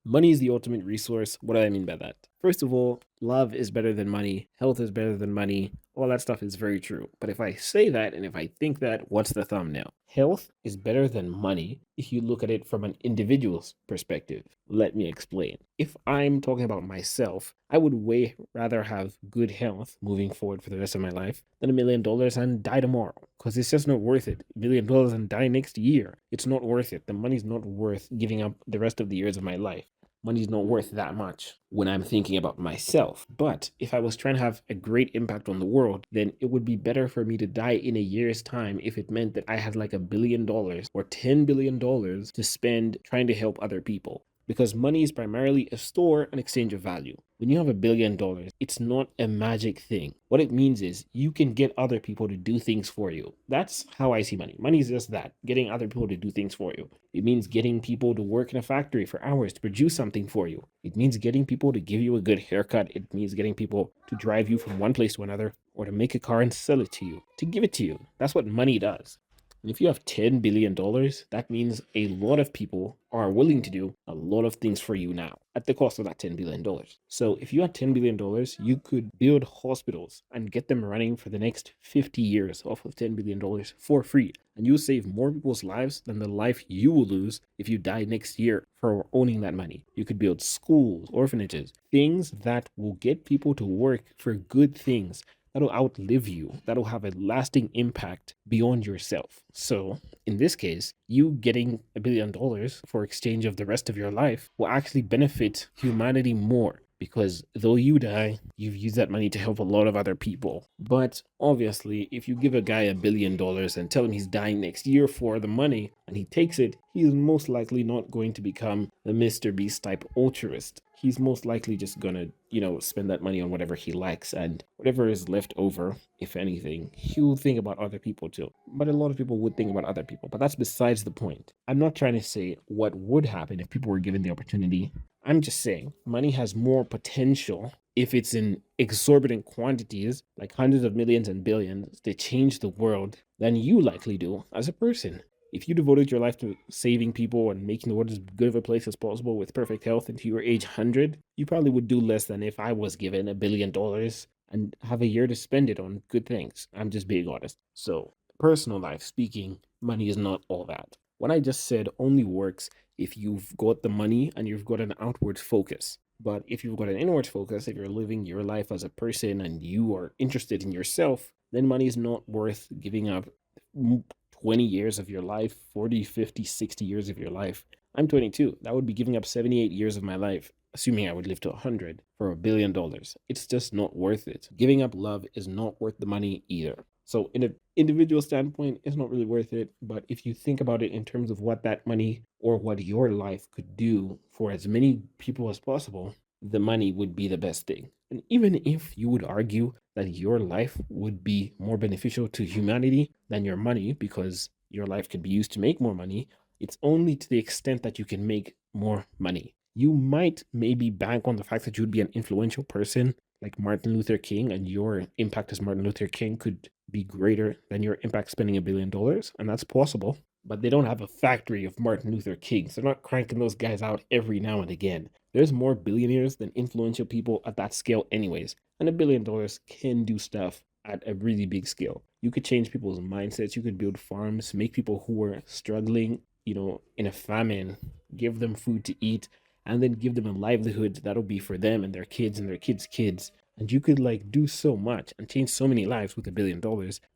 Money is the ultimate resource. What do I mean by that? First of all, love is better than money, health is better than money. All that stuff is very true. But if I say that and if I think that, what's the thumbnail? Health is better than money if you look at it from an individual's perspective. Let me explain. If I'm talking about myself, I would way rather have good health moving forward for the rest of my life than $1 million and die tomorrow. Because it's just not worth it. $1 million and die next year. It's not worth it. The money's not worth giving up the rest of the years of my life. Money's not worth that much when I'm thinking about myself. But if I was trying to have a great impact on the world, then it would be better for me to die in a year's time if it meant that I had like $1 billion or $10 billion to spend trying to help other people. Because money is primarily a store and exchange of value. When you have $1 billion, it's not a magic thing. What it means is you can get other people to do things for you. That's how I see money. Money is just that, getting other people to do things for you. It means getting people to work in a factory for hours to produce something for you. It means getting people to give you a good haircut. It means getting people to drive you from one place to another or to make a car and sell it to you, to give it to you. That's what money does. And if you have $10 billion, that means a lot of people are willing to do a lot of things for you now at the cost of that $10 billion. So if you had $10 billion, you could build hospitals and get them running for the next 50 years off of $10 billion for free. And you'll save more people's lives than the life you will lose if you die next year for owning that money. You could build schools, orphanages, things that will get people to work for good things that'll outlive you, that'll have a lasting impact beyond yourself. So, in this case, you getting $1 billion for exchange of the rest of your life will actually benefit humanity more because though you die, you've used that money to help a lot of other people. But obviously, if you give a guy $1 billion and tell him he's dying next year for the money and he takes it, he's most likely not going to become the Mr. Beast type altruist. He's most likely just gonna, spend that money on whatever he likes, and whatever is left over, if anything, he'll think about other people too. But a lot of people would think about other people, but that's besides the point. I'm not trying to say what would happen if people were given the opportunity. I'm just saying money has more potential if it's in exorbitant quantities, like hundreds of millions and billions, to change the world than you likely do as a person. If you devoted your life to saving people and making the world as good of a place as possible with perfect health into your age 100, you probably would do less than if I was given $1 billion and have a year to spend it on good things. I'm just being honest. So, personal life speaking, money is not all that. What I just said only works if you've got the money and you've got an outward focus. But if you've got an inward focus, if you're living your life as a person and you are interested in yourself, then money is not worth giving up 20 years of your life, 40, 50, 60 years of your life. I'm 22. That would be giving up 78 years of my life, assuming I would live to 100 for $1 billion. It's just not worth it. Giving up love is not worth the money either. So, in an individual standpoint, it's not really worth it. But if you think about it in terms of what that money or what your life could do for as many people as possible, the money would be the best thing. And even if you would argue that your life would be more beneficial to humanity than your money because your life could be used to make more money, it's only to the extent that you can make more money. You might maybe bank on the fact that you'd be an influential person like Martin Luther King, and your impact as Martin Luther King could be greater than your impact spending $1 billion, and that's possible. But they don't have a factory of Martin Luther Kings. They're not cranking those guys out every now and again. There's more billionaires than influential people at that scale, anyways. And $1 billion can do stuff at a really big scale. You could change people's mindsets. You could build farms, make people who are struggling, in a famine, give them food to eat, and then give them a livelihood that'll be for them and their kids and their kids' kids. And you could like do so much and change so many lives with $1 billion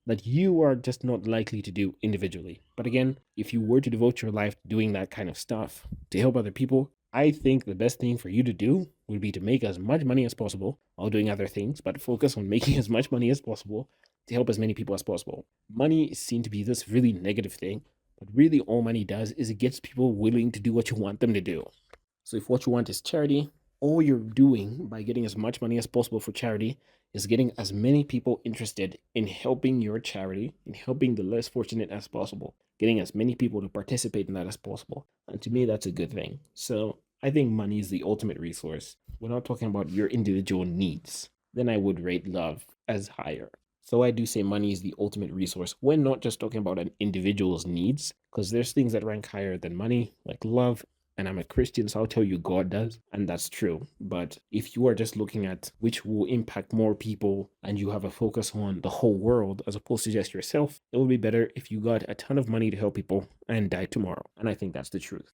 that you are just not likely to do individually. But again, if you were to devote your life to doing that kind of stuff to help other people, I think the best thing for you to do would be to make as much money as possible while doing other things, but focus on making as much money as possible to help as many people as possible. Money is seen to be this really negative thing, but really all money does is it gets people willing to do what you want them to do. So if what you want is charity, all you're doing by getting as much money as possible for charity is getting as many people interested in helping your charity, in helping the less fortunate as possible, getting as many people to participate in that as possible. And to me, that's a good thing. So I think money is the ultimate resource. We're not talking about your individual needs. Then I would rate love as higher. So I do say money is the ultimate resource. We're not just talking about an individual's needs, because there's things that rank higher than money, like love and I'm a Christian, so I'll tell you God does, and that's true. But if you are just looking at which will impact more people and you have a focus on the whole world as opposed to just yourself, it would be better if you got a ton of money to help people and died tomorrow. And I think that's the truth.